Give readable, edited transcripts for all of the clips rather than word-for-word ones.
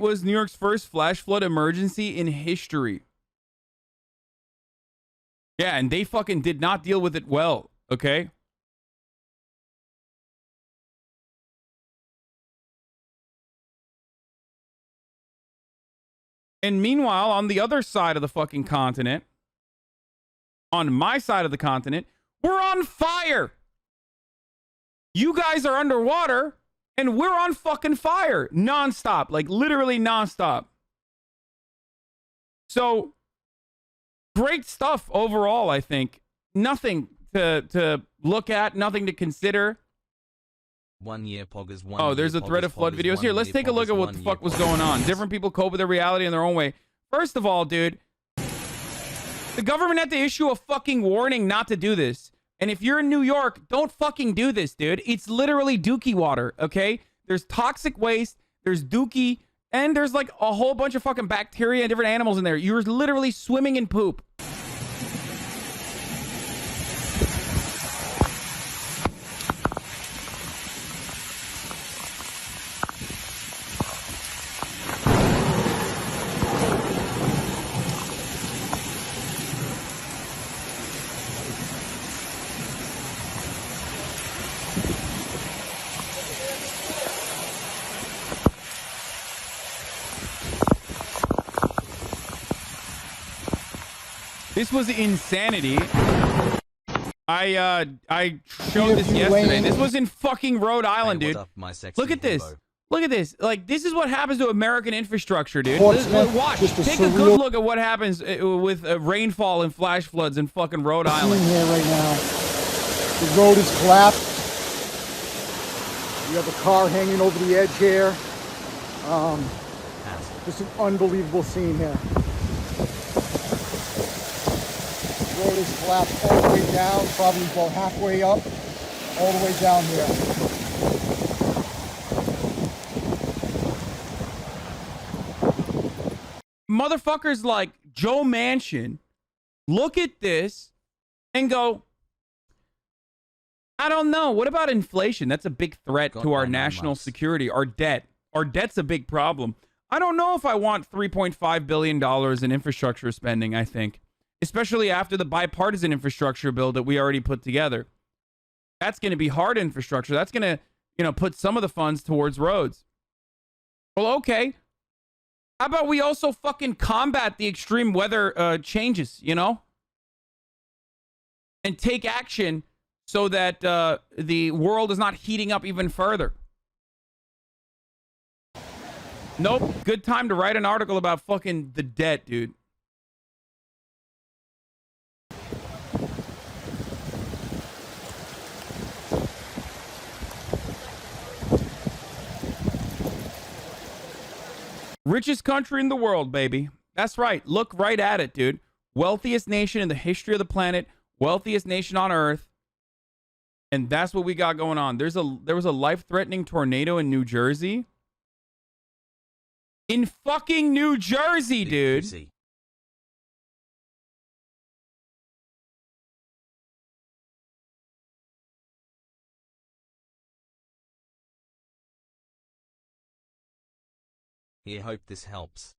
was New York's first flash flood emergency in history. Yeah, and they fucking did not deal with it well, okay? And meanwhile, on the other side of the fucking continent, on my side of the continent, we're on fire. You guys are underwater, and we're on fucking fire. Nonstop. Like, literally nonstop. So, great stuff overall, I think. Nothing to look at, nothing to consider. 1 year poggers, oh, there's a thread of flood videos. Here, let's take a look at what the fuck was going on. Different people cope with their reality in their own way. First of all, dude, the government had to issue a fucking warning not to do this. And if you're in New York, don't fucking do this, dude. It's literally dookie water, okay? There's toxic waste, there's dookie, and there's like a whole bunch of fucking bacteria and different animals in there. You're literally swimming in poop. This was insanity. I showed this yesterday. This was in fucking Rhode Island, dude. Look at this. Look at this. Like, this is what happens to American infrastructure, dude. Watch. Take a good look at what happens with rainfall and flash floods in fucking Rhode Island. Here right now. The road is collapsed. You have a car hanging over the edge here. Just an unbelievable scene here. The road is collapsed all the way down, probably about halfway up, all the way down here. Motherfuckers like Joe Manchin look at this and go, I don't know. What about inflation? That's a big threat to our national security. Our debt. Our debt's a big problem. I don't know if I want $3.5 billion in infrastructure spending, I think. Especially after the bipartisan infrastructure bill that we already put together. That's going to be hard infrastructure. That's going to, put some of the funds towards roads. Well, okay. How about we also fucking combat the extreme weather changes, and take action so that the world is not heating up even further. Nope. Good time to write an article about fucking the debt, dude. Richest country in the world, baby. That's right. Look right at it, dude. Wealthiest nation in the history of the planet. Wealthiest nation on Earth. And that's what we got going on. There was a life-threatening tornado in New Jersey. In fucking New Jersey, dude. I hope this helps.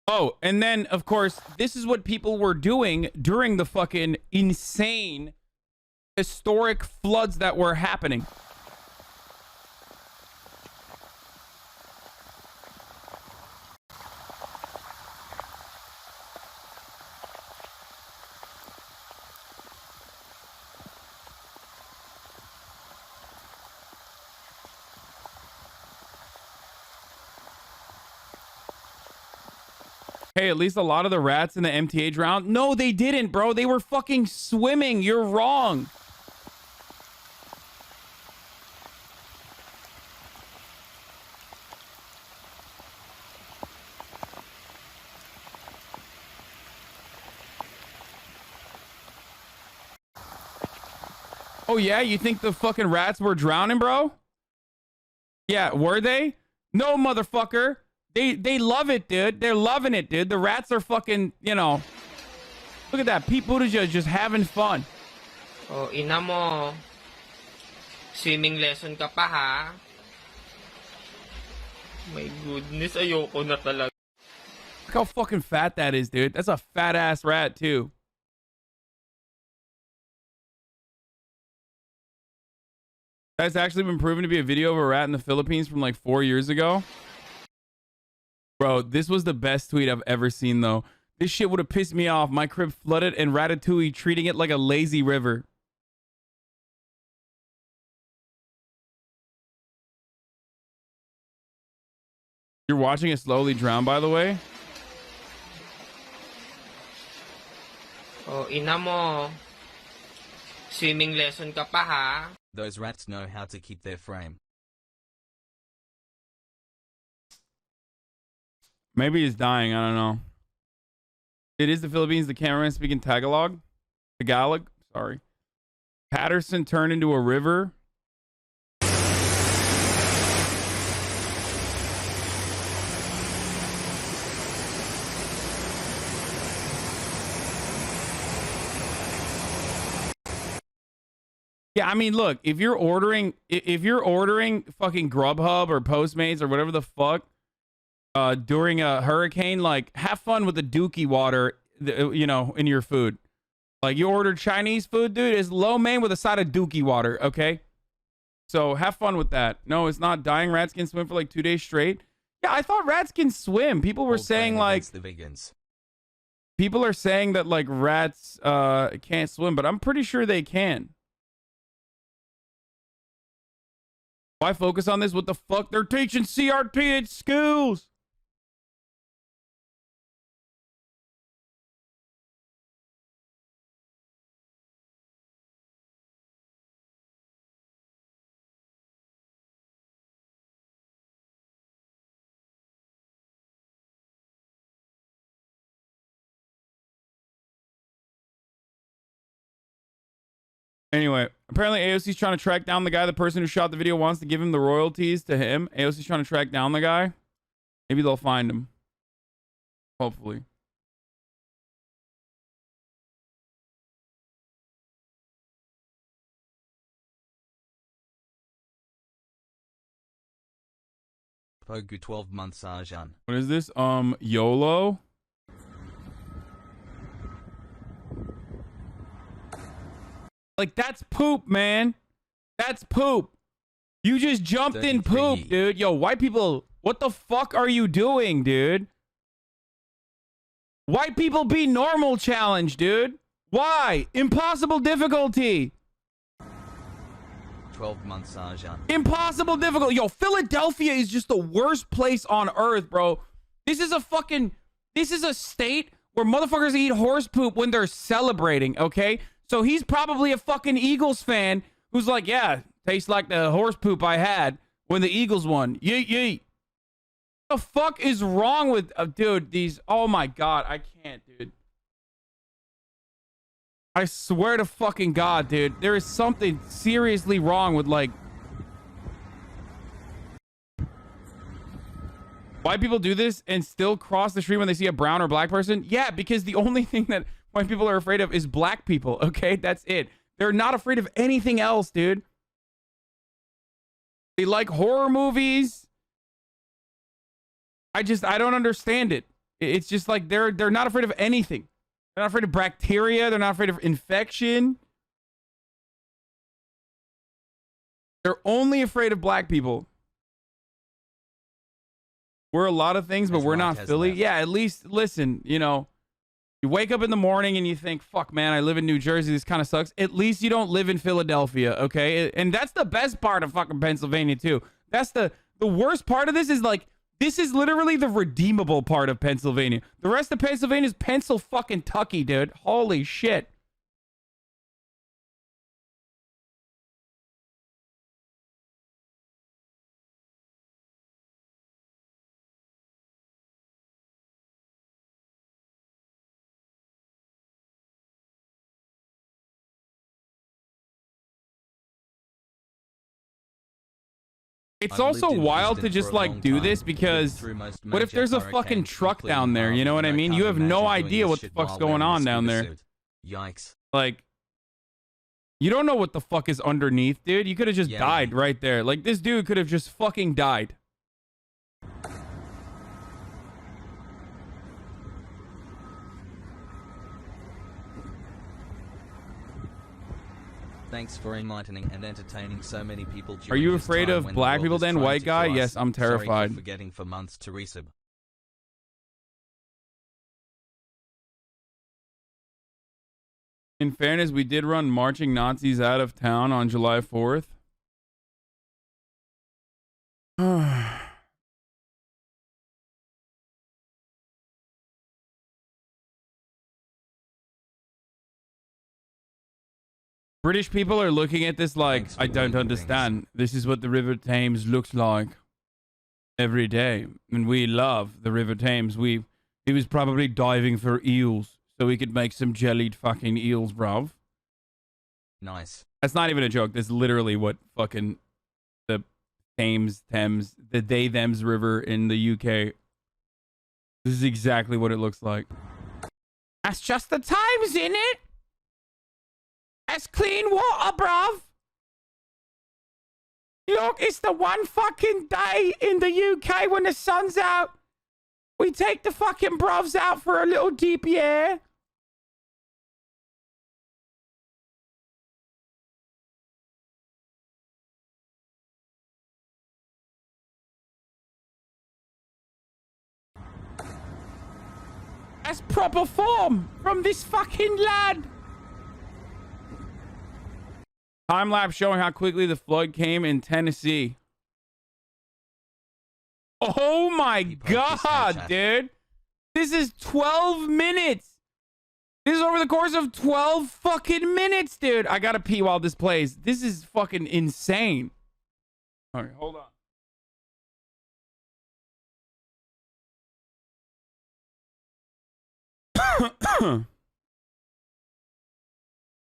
Oh, and then, of course, this is what people were doing during the fucking insane, historic floods that were happening. Hey, at least a lot of the rats in the MTA drowned. No, they didn't, bro. They were fucking swimming. You're wrong. Oh, yeah? You think the fucking rats were drowning, bro? Yeah, were they? No, motherfucker. They love it, dude. They're loving it, dude. The rats are fucking, Look at that. Pete Buttigieg just having fun. Oh, ina mo. Swimming lesson ka pa, ha? My goodness, ayoko na talaga. Look how fucking fat that is, dude. That's a fat ass rat, too. That's actually been proven to be a video of a rat in the Philippines from like 4 years ago. Bro, this was the best tweet I've ever seen, though. This shit would have pissed me off. My crib flooded and Ratatouille treating it like a lazy river. You're watching it slowly drown, by the way. Oh, ina mo. Swimming lesson ka pa, ha? Those rats know how to keep their frame. Maybe he's dying. I don't know. It is the Philippines. The cameraman speaking Tagalog. Tagalog. Sorry. Patterson turned into a river. Yeah, I mean, look, if you're ordering fucking Grubhub or Postmates or whatever the fuck during a hurricane, like, have fun with the dookie water, you know, in your food. Like, you ordered Chinese food, dude, it's lo mein with a side of dookie water, okay? So have fun with that. No, it's not. Dying rats can swim for like 2 days straight. Yeah, I thought rats can swim. People were saying like the vegans. People are saying that like rats can't swim, but I'm pretty sure they can. Why focus on this? What the fuck? They're teaching CRT at schools. Anyway, apparently AOC's trying to track down the guy. The person who shot the video wants to give him the royalties to him. AOC's trying to track down the guy. Maybe they'll find him. Hopefully. Pogu 12 months Arjan. What is this? YOLO? Like, that's poop, man. That's poop. You just jumped in poop, dude. Yo, white people, what the fuck are you doing, dude? White people be normal challenge, dude. Why? Impossible difficulty. 12 months Arjan. Impossible difficult. Yo, Philadelphia is just the worst place on earth, bro. This is a state where motherfuckers eat horse poop when they're celebrating, okay? So he's probably a fucking Eagles fan who's like, yeah, tastes like the horse poop I had when the Eagles won. Yeet, yeet. What the fuck is wrong with, dude, these, oh my God, I can't, dude. I swear to fucking God, dude, there is something seriously wrong with, like, white people do this and still cross the street when they see a brown or black person? Yeah, because the only thing that white people are afraid of is black people, okay? That's it. They're not afraid of anything else, dude. They like horror movies. I don't understand it. It's just like they're not afraid of anything. They're not afraid of bacteria. They're not afraid of infection. They're only afraid of black people. We're a lot of things, but we're not Philly. Yeah, at least, listen, you know, you wake up in the morning and you think, fuck, man, I live in New Jersey. This kind of sucks. At least you don't live in Philadelphia, okay? And that's the best part of fucking Pennsylvania, too. That's the worst part of this is, like, this is literally the redeemable part of Pennsylvania. The rest of Pennsylvania is Pencil fucking Tucky, dude. Holy shit. It's I've also lived in wild to Houston just for a like long do time, this lived because through most what if major there's a fucking hurricanes, truck including down there? You know what I Harvey, mean? and You I have can't no imagine doing idea this what the shit fuck's while going wearing a on down scuba there. suit. Yikes. Like, you don't know what the fuck is underneath, dude. You could have just Yeah, died man. right there. Like, this dude could have just fucking died. Thanks for enlightening and entertaining so many people Are during you this afraid time of when the black world people is then, trying white to guy? kill us. Yes, I'm terrified. Sorry for forgetting for months to resub. In fairness, we did run marching Nazis out of town on July 4th. British people are looking at this like, Thanks for I don't learning understand. This is what the River Thames looks like every day. And we love the River Thames. He was probably diving for eels so we could make some jellied fucking eels, bruv. Nice. That's not even a joke. That's literally what fucking the Thames, the they-thems river in the UK. This is exactly what it looks like. That's just the Thames, innit? That's clean water, bruv. Look, it's the one fucking day in the UK when the sun's out. We take the fucking bruvs out for a little deep air. That's proper form from this fucking lad. Time lapse showing how quickly the flood came in Tennessee. Oh my god, dude. This is 12 minutes. This is over the course of 12 fucking minutes, dude. I gotta pee while this plays. This is fucking insane. All right, hold on.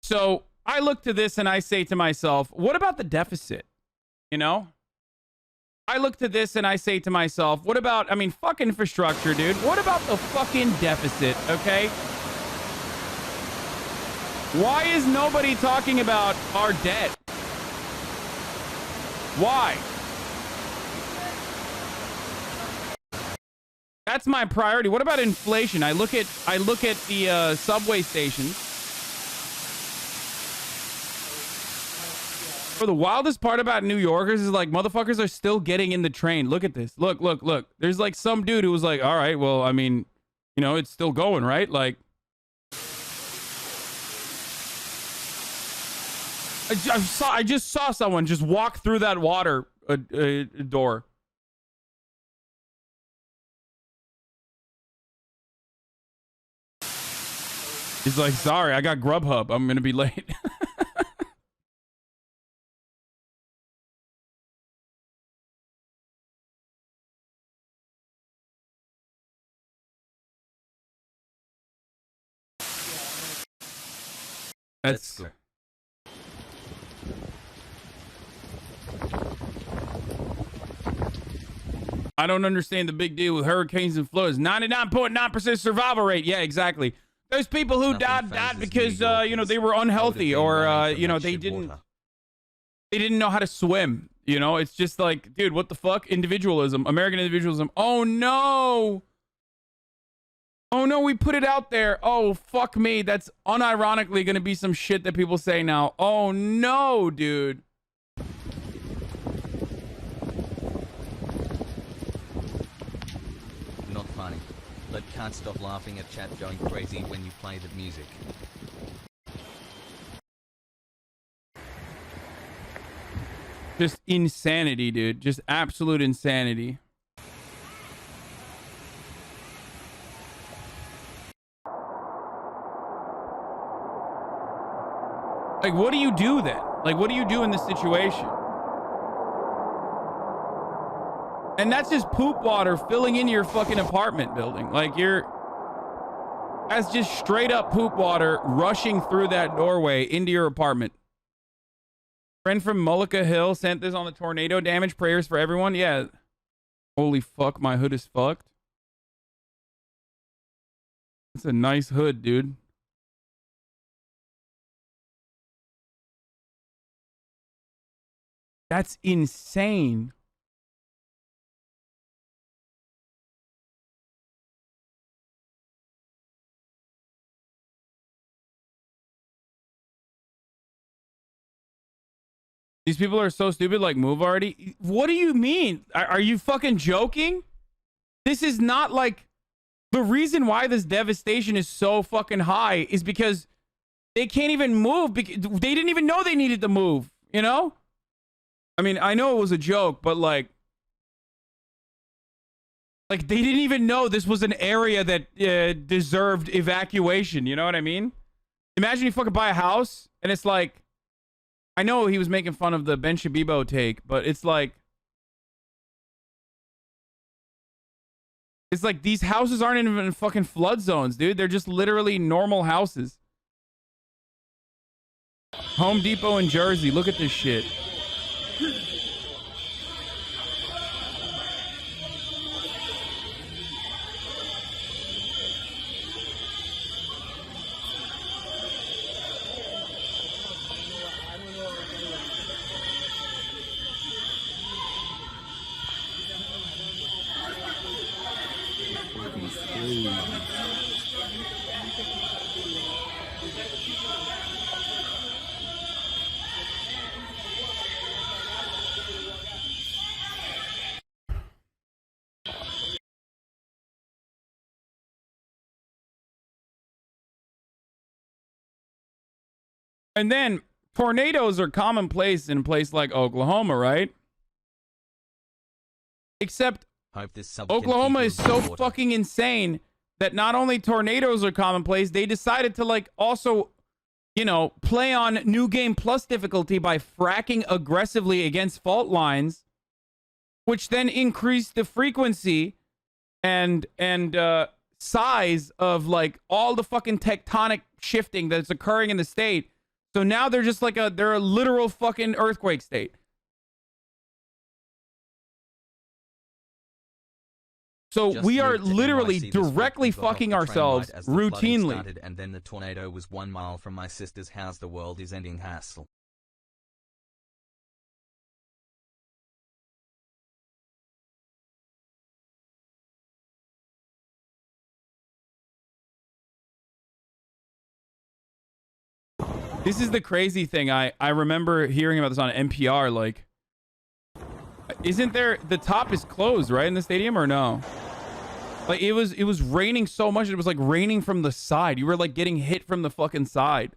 So I look to this and I say to myself, what about the deficit? You know? I look to this and I say to myself, what about, I mean, fuck infrastructure, dude. What about the fucking deficit, okay? Why is nobody talking about our debt? Why? That's my priority. What about inflation? I look at the subway stations. For the wildest part about New Yorkers is like motherfuckers are still getting in the train. Look at this. Look. There's like some dude who was like, all right, well, I mean, you know, it's still going, right? Like, I just saw someone just walk through that water door. He's like, sorry, I got Grubhub. I'm gonna be late. That's cool. I don't understand the big deal with hurricanes and floods. 99.9% survival rate. Yeah, exactly. Those people who died because you know, they were unhealthy or you know, they didn't know how to swim. You know, it's just like, dude, what the fuck? Individualism, American individualism. Oh no. Oh no, we put it out there. Oh, fuck me. That's unironically going to be some shit that people say now. Oh no, dude. Not funny. But can't stop laughing at chat going crazy when you play the music. Just insanity, dude. Just absolute insanity. Like, what do you do then? Like, what do you do in this situation? And that's just poop water filling into your fucking apartment building. Like, that's just straight up poop water rushing through that doorway into your apartment. Friend from Mullica Hill sent this on the tornado damage. Prayers for everyone. Yeah. Holy fuck, my hood is fucked. It's a nice hood, dude. That's insane. These people are so stupid, like, move already. What do you mean? Are you fucking joking? This is not like... The reason why this devastation is so fucking high is because they can't even move. They didn't even know they needed to move, you know? I mean, I know it was a joke, but like they didn't even know this was an area that deserved evacuation. You know what I mean? Imagine you fucking buy a house and it's like... I know he was making fun of the Ben Shabibo take, but it's like these houses aren't even fucking flood zones, dude. They're just literally normal houses. Home Depot in Jersey. Look at this shit. And then tornadoes are commonplace in a place like Oklahoma, right? Except Oklahoma is so fucking insane that not only tornadoes are commonplace, they decided to like also, you know, play on New Game Plus difficulty by fracking aggressively against fault lines, which then increased the frequency and size of like all the fucking tectonic shifting that's occurring in the state. So now they're just like they're a literal fucking earthquake state. So Just we are moved to literally NYC this week directly and got off fucking the train ourselves right as the flooding routinely. started, and then the tornado was 1 mile from my sister's house. The world is ending. Hassle. This is the crazy thing. I remember hearing about this on NPR. Like, isn't there... The top is closed, right, in the stadium, or no? Like, it was raining so much, it was like raining from the side. You were like getting hit from the fucking side.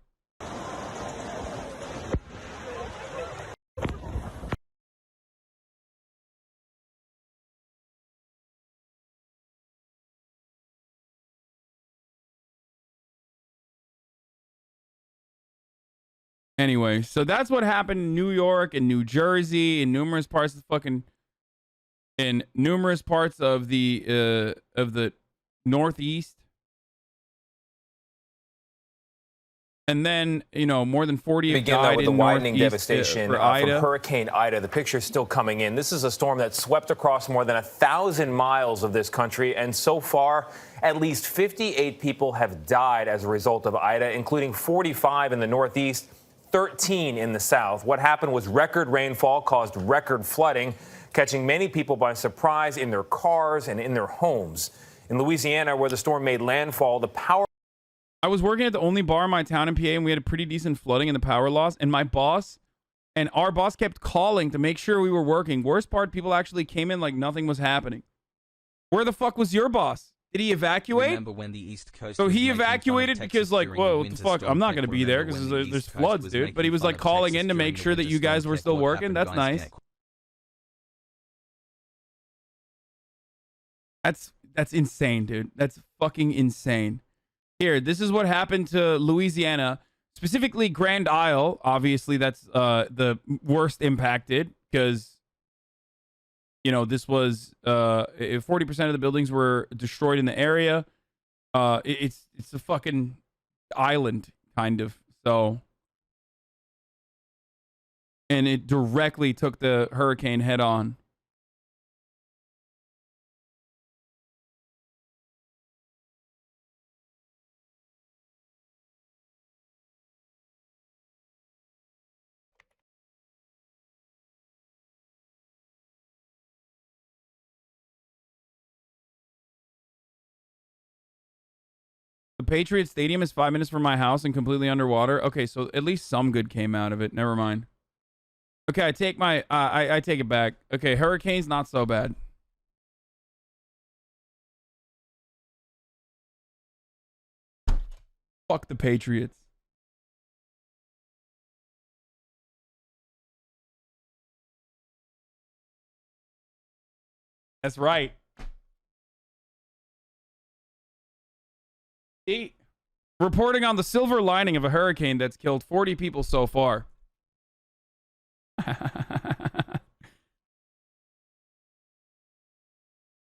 Anyway, so that's what happened in New York and New Jersey and numerous parts of the Northeast. And then, you know, more than 40 have Begin died with the in widening Northeast, devastation for from Ida. Hurricane Ida. The picture's still coming in. This is a storm that swept across more than 1,000 miles of this country, and so far, at least 58 people have died as a result of Ida, including 45 in the Northeast, 13 in the South. What happened was record rainfall caused record flooding, catching many people by surprise in their cars and in their homes. In Louisiana, where the storm made landfall, the power... I was working at the only bar in my town in PA, and we had a pretty decent flooding and the power loss. And my boss and our boss kept calling to make sure we were working. Worst part, people actually came in like nothing was happening. Where the fuck was your boss? Did he evacuate? Remember when the East Coast So was he making fun of evacuated Texas because, like, during the whoa, what the winter fuck? storm? I'm not going to be there Remember because when the there's East Coast floods, was dude. making But he was fun like of calling Texas in to during make the sure that winter you guys storm? were still What working. happened, That's guys? nice. That's insane, dude. That's fucking insane. Here, this is what happened to Louisiana, specifically Grand Isle. Obviously, that's the worst impacted because, you know, this was 40% of the buildings were destroyed in the area. It's a fucking island, kind of. So and it directly took the hurricane head on. The Patriot Stadium is 5 minutes from my house and completely underwater. Okay, so at least some good came out of it. Never mind. Okay, I take my I take it back. Okay, hurricanes not so bad. Fuck the Patriots. That's right. Reporting on the silver lining of a hurricane that's killed 40 people so far.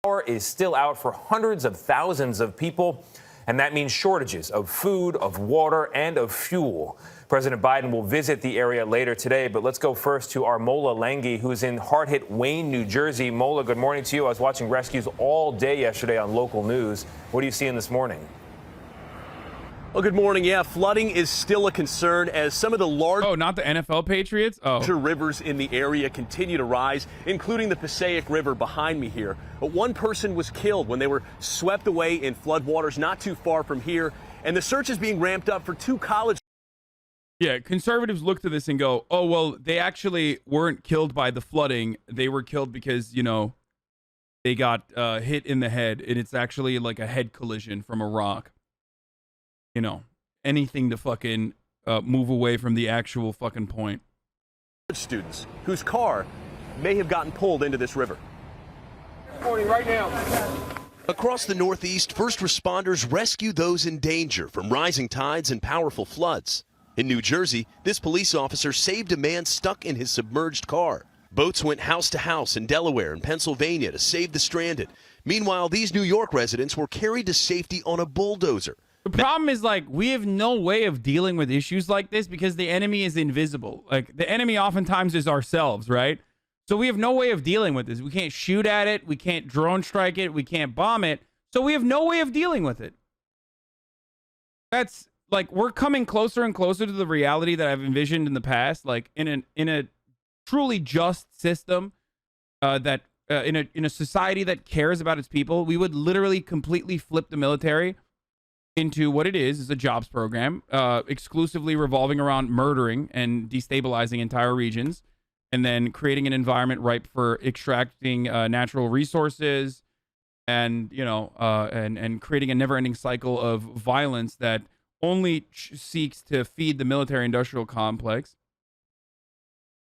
Power is still out for hundreds of thousands of people, and that means shortages of food, of water, and of fuel. President Biden will visit the area later today, but let's go first to our Mola Lengi, who's in hard-hit Wayne, New Jersey. Mola, good morning to you. I was watching rescues all day yesterday on local news. What are you seeing this morning? Well, good morning. Yeah, flooding is still a concern as some of the larger not the NFL Patriots? rivers in the area continue to rise, including the Passaic River behind me here. But one person was killed when they were swept away in floodwaters not too far from here, and the search is being ramped up for two college. Yeah, conservatives look to this and go, oh, well, they actually weren't killed by the flooding. They were killed because, they got hit in the head, and it's actually like a head collision from a rock. Anything to fucking move away from the actual fucking point. Students whose car may have gotten pulled into this river. Morning right now. Across the Northeast, first responders rescue those in danger from rising tides and powerful floods. In New Jersey, this police officer saved a man stuck in his submerged car. Boats went house to house in Delaware and Pennsylvania to save the stranded. Meanwhile, these New York residents were carried to safety on a bulldozer. The problem is, we have no way of dealing with issues like this because the enemy is invisible. The enemy oftentimes is ourselves, right? So we have no way of dealing with this. We can't shoot at it. We can't drone strike it. We can't bomb it. So we have no way of dealing with it. That's, we're coming closer and closer to the reality that I've envisioned in the past. In a truly just system, that in a society that cares about its people, we would literally completely flip the military into what it is a jobs program, exclusively revolving around murdering and destabilizing entire regions, and then creating an environment ripe for extracting natural resources, and and creating a never-ending cycle of violence that only seeks to feed the military-industrial complex.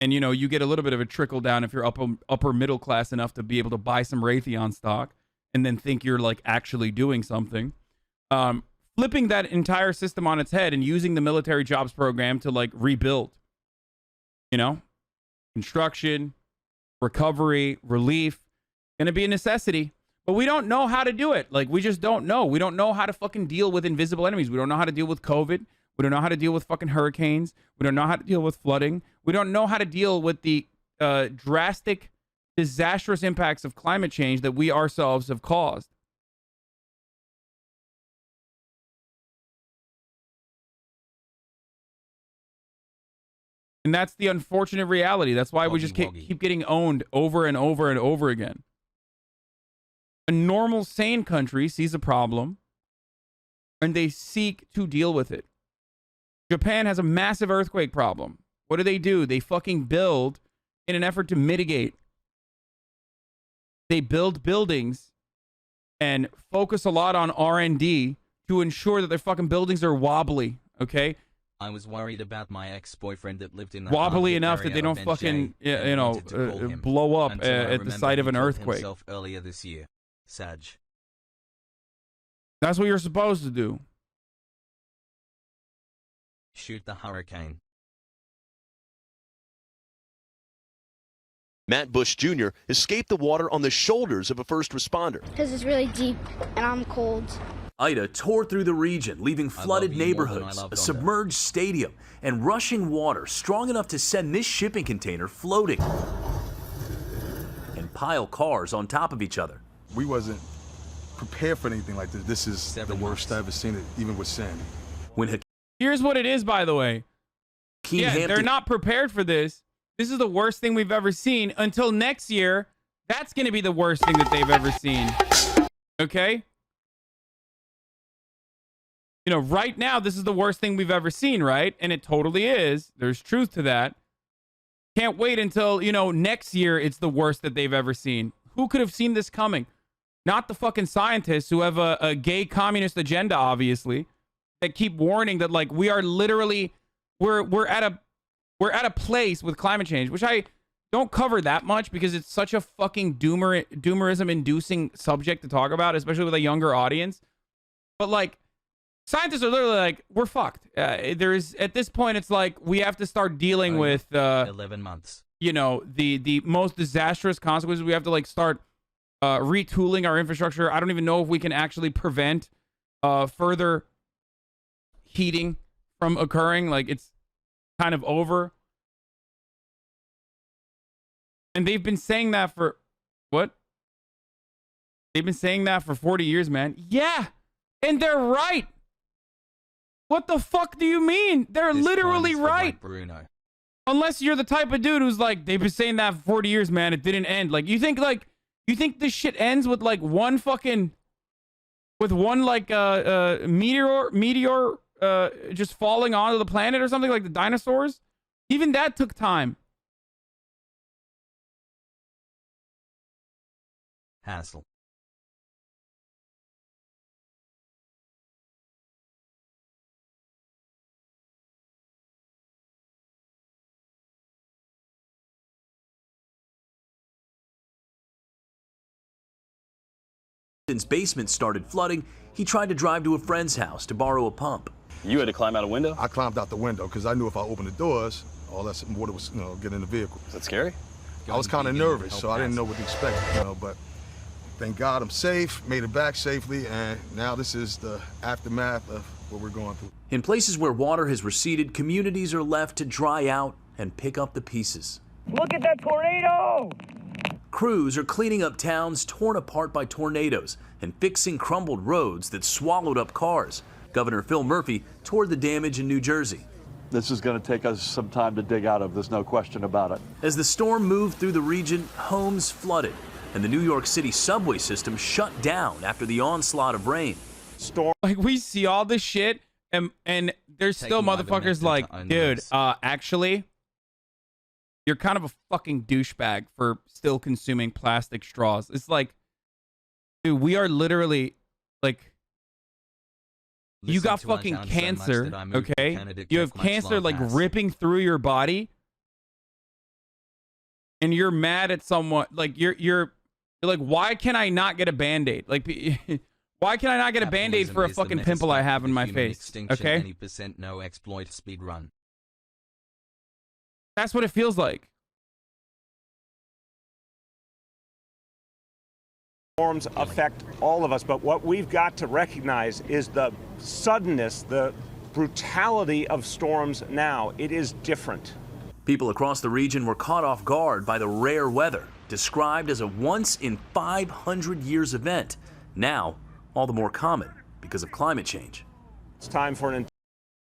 And you get a little bit of a trickle down if you're upper middle class enough to be able to buy some Raytheon stock, and then think you're actually doing something. Flipping that entire system on its head and using the military jobs program to rebuild, construction, recovery, relief, going to be a necessity, but we don't know how to do it. We just don't know. We don't know how to fucking deal with invisible enemies. We don't know how to deal with COVID. We don't know how to deal with fucking hurricanes. We don't know how to deal with flooding. We don't know how to deal with the drastic, disastrous impacts of climate change that we ourselves have caused. And that's the unfortunate reality. That's why we just keep getting owned over and over and over again. A normal, sane country sees a problem, and they seek to deal with it. Japan has a massive earthquake problem. What do? They fucking build in an effort to mitigate. They build buildings and focus a lot on R&D to ensure that their fucking buildings are wobbly, okay? I was worried about my ex-boyfriend that lived in the wobbly enough that they don't fucking, blow up at the site of an earthquake. Earlier this year. Sag. That's what you're supposed to do. Shoot the hurricane. Matt Bush Jr. escaped the water on the shoulders of a first responder. Because it's really deep and I'm cold. Ida tore through the region, leaving flooded neighborhoods, a submerged stadium, and rushing water strong enough to send this shipping container floating and pile cars on top of each other. We wasn't prepared for anything like this. This is the worst I've ever seen it, even with Sandy. Here's what it is, by the way. They're not prepared for this. This is the worst thing we've ever seen. Until next year, that's going to be the worst thing that they've ever seen. Okay? You know, right now, this is the worst thing we've ever seen, right? And it totally is. There's truth to that. Can't wait until, you know, next year it's the worst that they've ever seen. Who could have seen this coming? Not the fucking scientists who have a gay communist agenda, obviously, that keep warning that, like, we are literally, we're at a place with climate change, which I don't cover that much because it's such a fucking doomerism-inducing subject to talk about, especially with a younger audience. But, like, scientists are literally like, we're fucked. There's, at this point, it's like we have to start dealing with 11 months. You know, the most disastrous consequences. We have to, like, start retooling our infrastructure. I don't even know if we can actually prevent further heating from occurring. Like, it's kind of over. And they've been saying that for what? They've been saying that for 40 years, man. Yeah, and they're right. What the fuck do you mean? They're literally right. Bruno. Unless you're the type of dude who's like, they've been saying that for 40 years, man. It didn't end. Like, you think this shit ends with like one fucking, with one like meteor just falling onto the planet or something, like the dinosaurs? Even that took time. Hassle. His basement started flooding. He tried to drive to a friend's house to borrow a pump. You had to climb out a window? I climbed out the window because I knew if I opened the doors, all that water was, you know, get in the vehicle. Is that scary? I was kind of nervous, so I didn't know what to expect, you know, but thank God I'm safe, made it back safely, and now this is the aftermath of what we're going through. In places where water has receded, communities are left to dry out and pick up the pieces. Look at that tornado! Crews are cleaning up towns torn apart by tornadoes and fixing crumbled roads that swallowed up cars. Governor Phil Murphy toured the damage in New Jersey. This is going to take us some time to dig out of, there's no question about it. As the storm moved through the region, homes flooded, and the New York City subway system shut down after the onslaught of rain. Like, we see all this shit, and there's still motherfuckers like, dude, actually, you're kind of a fucking douchebag for still consuming plastic straws. It's like, dude, we are literally, like, you got fucking cancer, okay? You have cancer, like, ripping through your body, and you're mad at someone. Like, you're like, why can I not get a Band-Aid? Like, why can I not get a Band-Aid for a fucking pimple I have in my face? Okay? Any percent no exploit speed run. That's what it feels like. Storms affect all of us, but what we've got to recognize is the suddenness, the brutality of storms now. It is different. People across the region were caught off guard by the rare weather, described as a once-in-500 years event. Now, all the more common because of climate change. It's time for an...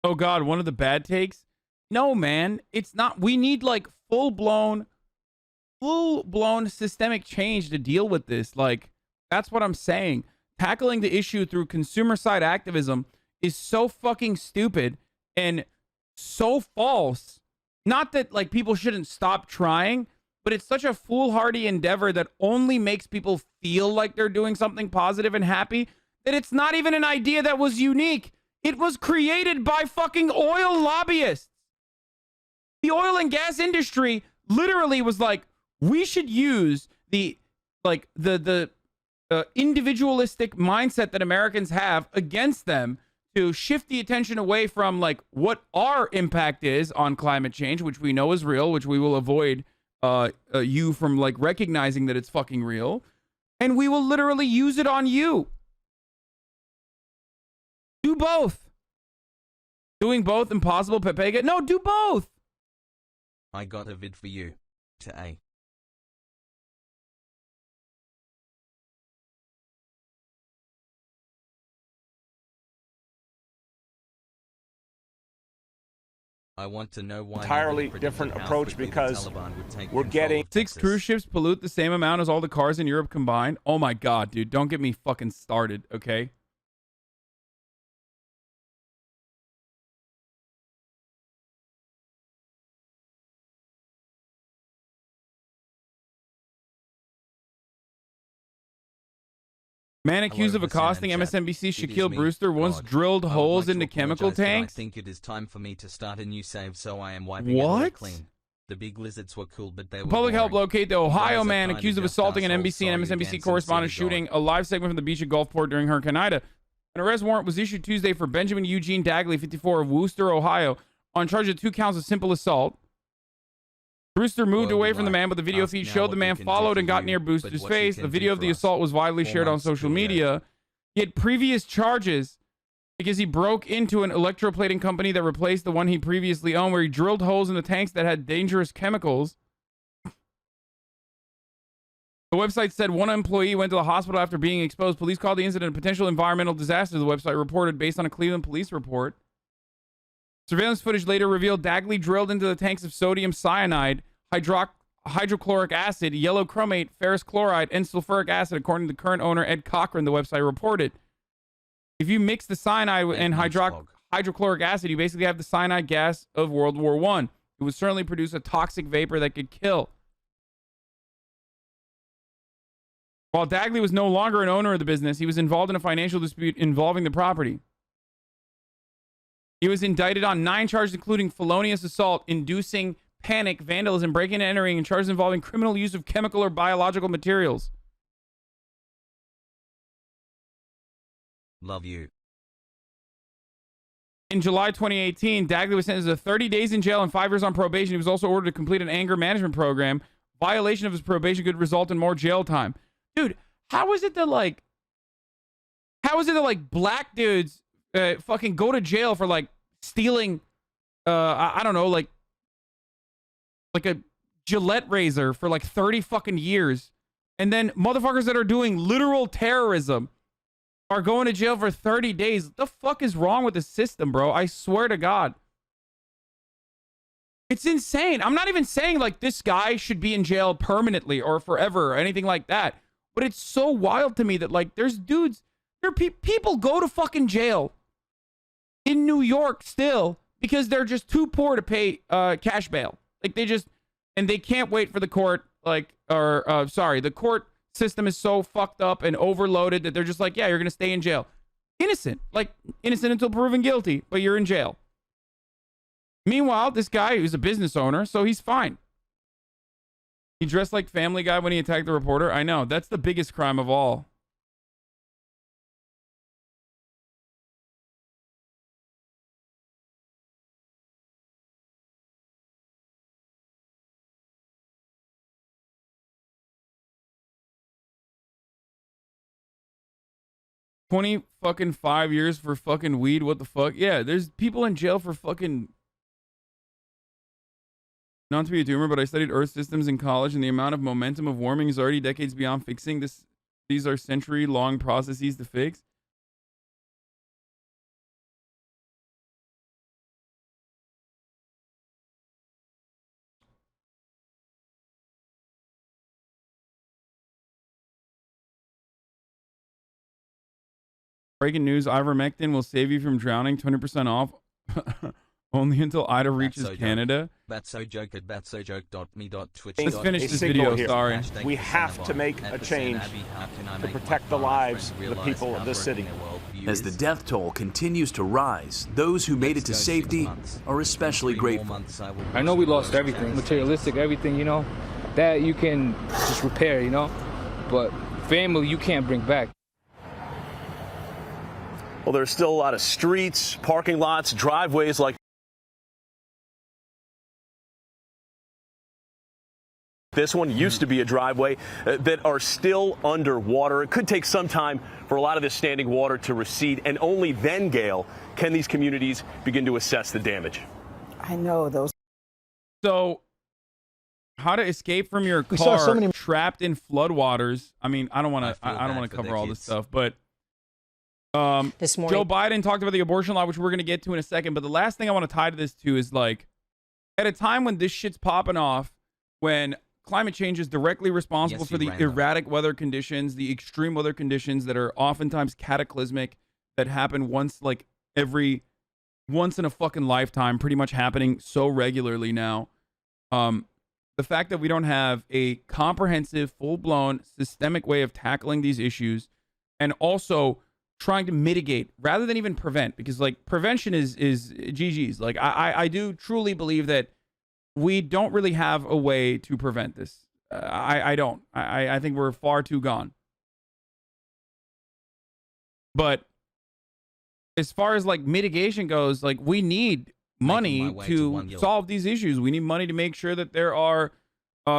Oh, God, one of the bad takes? No, man, it's not. We need, like, full-blown systemic change to deal with this. Like, that's what I'm saying. Tackling the issue through consumer side activism is so fucking stupid and so false. Not that, like, people shouldn't stop trying, but it's such a foolhardy endeavor that only makes people feel like they're doing something positive and happy, that it's not even an idea that was unique. It was created by fucking oil lobbyists. The oil and gas industry literally was like, we should use the individualistic mindset that Americans have against them to shift the attention away from, like, what our impact is on climate change, which we know is real, which we will avoid you from, like, recognizing that it's fucking real, and we will literally use it on you. Do both. Doing both impossible, Pepega? No, do both. I got a vid for you. To A. I want to know why entirely different approach because we're getting 6 cruise ships pollute the same amount as all the cars in Europe combined. Oh my god, dude, don't get me fucking started, okay? Man accused of accosting MSNBC Shaquille Brewster once drilled holes into chemical tanks. I think it is time for me to start a new save, so I am wiping it all clean. The big lizards were cool, but they were Public help boring. locate the Ohio Guys are man kinda accused of just assaulting an assholes. NBC and Sorry, MSNBC Gans, correspondent sincerely, shooting a live segment from the beach at Gulfport during Hurricane Ida. An arrest warrant was issued Tuesday for Benjamin Eugene Dagley, 54, of Wooster, Ohio, on charge of 2 counts of simple assault. Brewster moved away from the man, but the video feed showed the man followed and got near Brewster's face. The video of the assault was widely shared on social media. He had previous charges because he broke into an electroplating company that replaced the one he previously owned, where he drilled holes in the tanks that had dangerous chemicals. The website said one employee went to the hospital after being exposed. Police called the incident a potential environmental disaster, the website reported, based on a Cleveland police report. Surveillance footage later revealed Dagley drilled into the tanks of sodium cyanide, hydrochloric acid, yellow chromate, ferrous chloride, and sulfuric acid, according to the current owner, Ed Cochran, the website reported. If you mix the cyanide and hydrochloric acid, you basically have the cyanide gas of World War I. It would certainly produce a toxic vapor that could kill. While Dagley was no longer an owner of the business, he was involved in a financial dispute involving the property. He was indicted on 9 charges, including felonious assault, inducing panic, vandalism, breaking and entering, and charges involving criminal use of chemical or biological materials. Love you. In July 2018, Dagley was sentenced to 30 days in jail and 5 years on probation. He was also ordered to complete an anger management program. Violation of his probation could result in more jail time. Dude, how is it that black dudes fucking go to jail for like stealing I don't know, like a Gillette razor for like 30 fucking years, and then motherfuckers that are doing literal terrorism are going to jail for 30 days? What the fuck is wrong with the system, bro? I swear to God. It's insane. I'm not even saying like this guy should be in jail permanently or forever or anything like that. But it's so wild to me that like there's dudes, people go to fucking jail in New York still because they're just too poor to pay cash bail. Like they can't wait for the court, the court system is so fucked up and overloaded that they're just like, yeah, you're going to stay in jail. Innocent until proven guilty, but you're in jail. Meanwhile, this guy who's a business owner, so he's fine. He dressed like Family Guy when he attacked the reporter. I know. That's the biggest crime of all. $25 years for fucking weed. What the fuck? Yeah, there's people in jail for fucking... Not to be a doomer, but I studied Earth systems in college, and the amount of momentum of warming is already decades beyond fixing this. These are century-long processes to fix. Breaking news, ivermectin will save you from drowning, 20% off. Only until Ida reaches Canada. That's so joke at batsojoke.me.twitch. Let's finish this video, sorry. We have to make a change to protect the lives of the people of this city. As the death toll continues to rise, those who made it to safety are especially grateful. I know we lost everything, materialistic, everything, you know, that you can just repair, you know, but family you can't bring back. Well, there's still a lot of streets, parking lots, driveways like This one used to be a driveway that are still underwater. It could take some time for a lot of this standing water to recede, and only then, Gail, can these communities begin to assess the damage. I know those. So, how to escape from your car trapped in floodwaters? I mean, I don't want to cover all this stuff, but this morning, Joe Biden talked about the abortion law, which we're going to get to in a second. But the last thing I want to tie to this to is like, at a time when this shit's popping off, when climate change is directly responsible for the erratic weather conditions, the extreme weather conditions that are oftentimes cataclysmic, that happen once in a fucking lifetime, pretty much happening so regularly now. The fact that we don't have a comprehensive, full-blown, systemic way of tackling these issues, and also trying to mitigate rather than even prevent, because like prevention is GG's. Like I do truly believe that we don't really have a way to prevent this. I don't. I think we're far too gone. But as far as like mitigation goes, like we need money to solve these issues. We need money to make sure that there are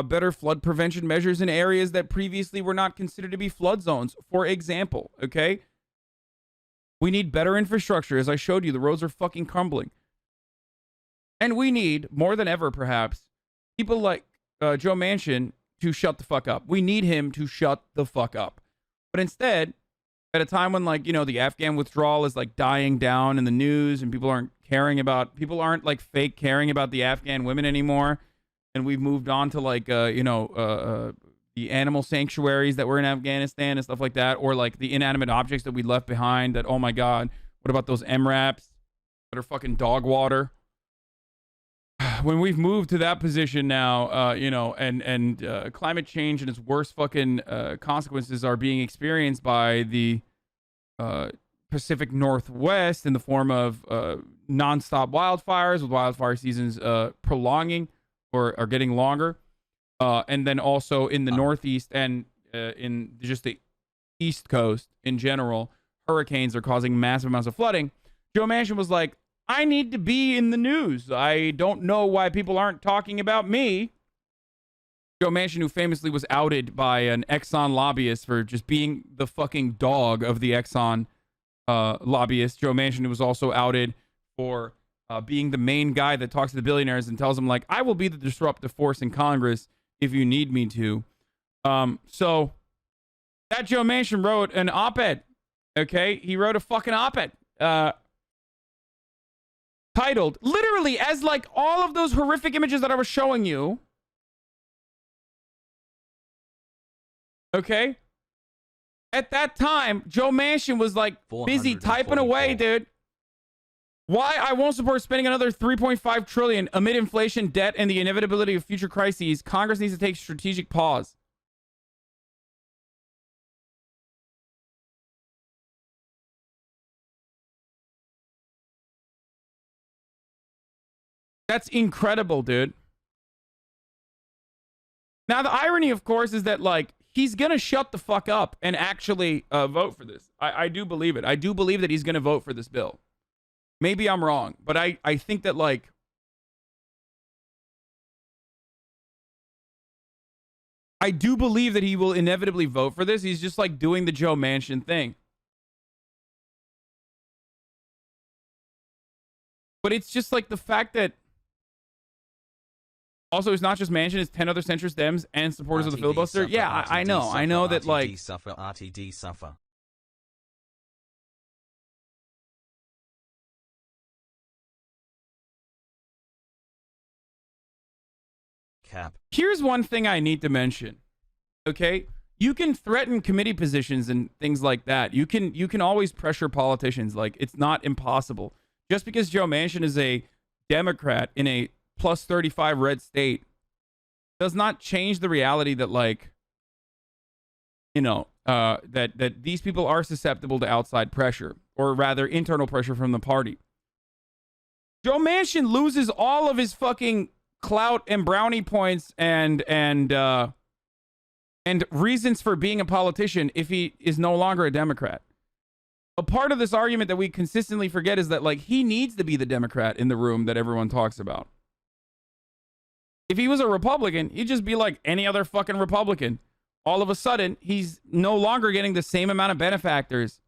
better flood prevention measures in areas that previously were not considered to be flood zones, for example. Okay. We need better infrastructure. As I showed you, the roads are fucking crumbling. And we need, more than ever perhaps, people like Joe Manchin to shut the fuck up. We need him to shut the fuck up. But instead, at a time when, like, you know, the Afghan withdrawal is like dying down in the news and people aren't like fake caring about the Afghan women anymore. And we've moved on to like, the animal sanctuaries that were in Afghanistan and stuff like that, or like the inanimate objects that we left behind that, oh my God, what about those MRAPs that are fucking dog water? When we've moved to that position now, and climate change and its worst fucking consequences are being experienced by the Pacific Northwest in the form of nonstop wildfires, with wildfire seasons prolonging or are getting longer. And then also in the Northeast and in just the East Coast in general, hurricanes are causing massive amounts of flooding. Joe Manchin was like, I need to be in the news. I don't know why people aren't talking about me. Joe Manchin, who famously was outed by an Exxon lobbyist for just being the fucking dog of the Exxon lobbyist. Joe Manchin was also outed for being the main guy that talks to the billionaires and tells them, like, I will be the disruptive force in Congress if you need me to. So that Joe Manchin wrote an op-ed. Okay? He wrote a fucking op-ed. Titled, literally, as like all of those horrific images that I was showing you. Okay? At that time, Joe Manchin was like busy typing away, dude. Why I won't support spending another $3.5 trillion amid inflation, debt, and the inevitability of future crises. Congress needs to take strategic pause. That's incredible, dude. Now, the irony, of course, is that, like, he's going to shut the fuck up and actually vote for this. I do believe it. I do believe that he's going to vote for this bill. Maybe I'm wrong, but I think that, like, I do believe that he will inevitably vote for this. He's just, like, doing the Joe Manchin thing. But it's just, like, the fact that also, it's not just Manchin, it's 10 other centrist Dems and supporters of the filibuster. Suffer, yeah, I know. I know that, like... RTD suffer. Cap. Here's one thing I need to mention. Okay? You can threaten committee positions and things like that. You can always pressure politicians. Like, it's not impossible. Just because Joe Manchin is a Democrat in a plus 35 red state does not change the reality that, like, you know, that these people are susceptible to outside pressure, or rather internal pressure from the party. Joe Manchin loses all of his fucking clout and brownie points and reasons for being a politician if he is no longer a Democrat. A part of this argument that we consistently forget is that, like, he needs to be the Democrat in the room that everyone talks about. If he was a Republican, he'd just be like any other fucking Republican. All of a sudden, he's no longer getting the same amount of benefactors.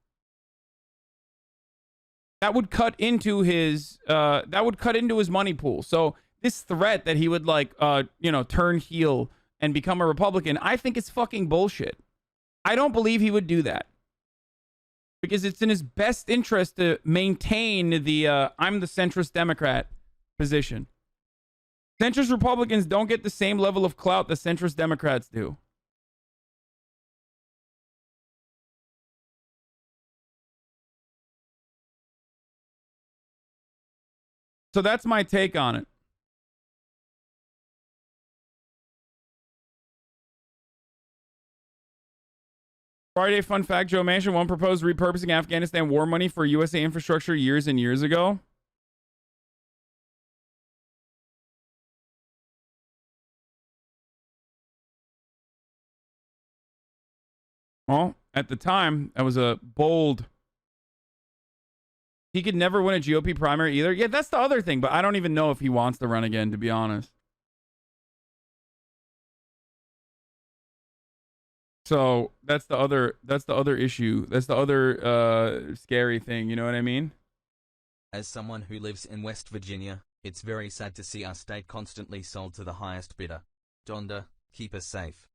That would cut into his money pool. So this threat that he would like turn heel and become a Republican, I think it's fucking bullshit. I don't believe he would do that. Because it's in his best interest to maintain the I'm the centrist Democrat position. Centrist Republicans don't get the same level of clout that centrist Democrats do. So that's my take on it. Friday fun fact, Joe Manchin one proposed repurposing Afghanistan war money for USA infrastructure years and years ago. Well, at the time, that was a bold... He could never win a GOP primary either. Yeah, that's the other thing, but I don't even know if he wants to run again, to be honest. So that's the other issue. That's the other scary thing, you know what I mean? As someone who lives in West Virginia, it's very sad to see our state constantly sold to the highest bidder. Donda, keep us safe.